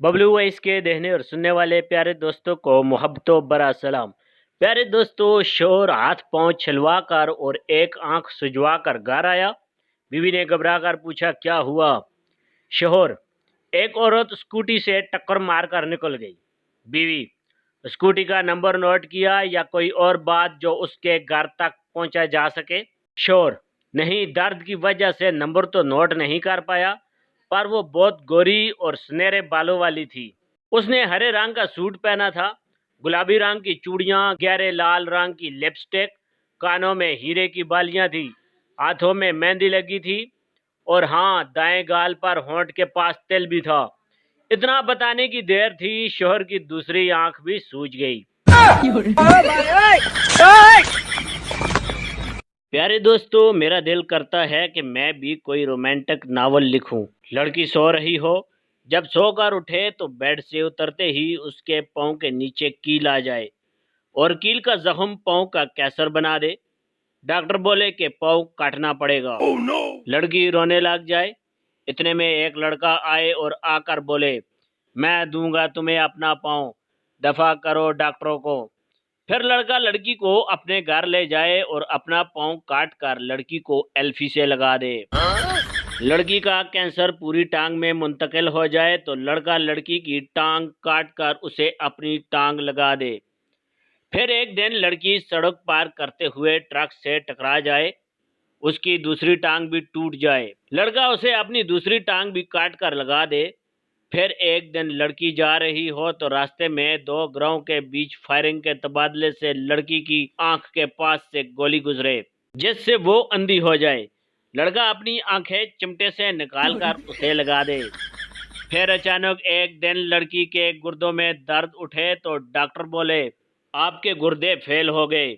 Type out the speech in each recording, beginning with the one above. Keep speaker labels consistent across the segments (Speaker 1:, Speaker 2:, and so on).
Speaker 1: Bablu voice के देखने और सुनने वाले प्यारे दोस्तों को मोहब्बतों बरा सलाम। प्यारे दोस्तों, शोर हाथ पांव छिलवा कर और एक आंख सुजवा कर घर आया। बीवी ने घबरा कर पूछा, क्या हुआ? शोहर, एक औरत स्कूटी से टक्कर मार कर निकल गई। बीवी, स्कूटी का नंबर नोट किया या कोई और बात जो उसके घर तक पहुंचा जा सके? शोहर, नहीं, दर्द की वजह से नंबर तो नोट नहीं कर पाया, पर वो बहुत गोरी और सुनहरे बालों वाली थी। उसने हरे रंग का सूट पहना था, गुलाबी रंग की चूड़ियां, गहरे लाल रंग की लिपस्टिक, कानों में हीरे की बालियां थी, हाथों में मेहंदी लगी थी और हाँ, दाएं गाल पर होंठ के पास तिल भी था। इतना बताने की देर थी, शोहर की दूसरी आंख भी सूज गई। प्यारे दोस्तों, मेरा दिल करता है कि मैं भी कोई रोमांटिक नावल लिखूं। लड़की सो रही हो, जब सोकर उठे तो बेड से उतरते ही उसके पांव के नीचे कील आ जाए और कील का जख्म पांव का कैंसर बना दे। डॉक्टर बोले कि पांव काटना पड़ेगा। लड़की रोने लग जाए। इतने में एक लड़का आए और आकर बोले, मैं दूंगा तुम्हें अपना पांव, दफा करो डॉक्टरों को। फिर लड़का लड़की को अपने घर ले जाए और अपना पांव काट कर लड़की को एल्फी से लगा दे। लड़की का कैंसर पूरी टांग में मुंतकिल हो जाए तो लड़का लड़की की टांग काट कर उसे अपनी टांग लगा दे। फिर एक दिन लड़की सड़क पार करते हुए ट्रक से टकरा जाए, उसकी दूसरी टांग भी टूट जाए। लड़का उसे अपनी दूसरी टांग भी काट कर लगा दे। फिर एक दिन लड़की जा रही हो तो रास्ते में दो गिरोह के बीच फायरिंग के तबादले से लड़की की आंख के पास से गोली गुजरे, जिससे वो अंधी हो जाए। लड़का अपनी आंखें चिमटे से निकाल कर उसे लगा दे। फिर अचानक एक दिन लड़की के गुर्दों में दर्द उठे तो डॉक्टर बोले, आपके गुर्दे फेल हो गए।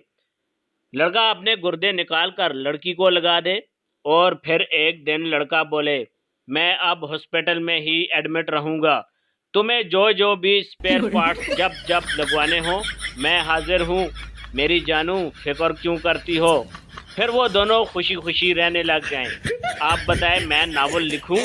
Speaker 1: लड़का अपने गुर्दे निकाल कर लड़की को लगा दे। और फिर एक दिन लड़का बोले, मैं अब हॉस्पिटल में ही एडमिट रहूंगा, तुम्हें जो जो भी स्पेयर पार्ट्स जब जब लगवाने हो मैं हाजिर हूँ, मेरी जानू फिक्र क्यों करती हो। फिर वो दोनों खुशी खुशी रहने लग जाएं। आप बताएं, मैं नावल लिखूं?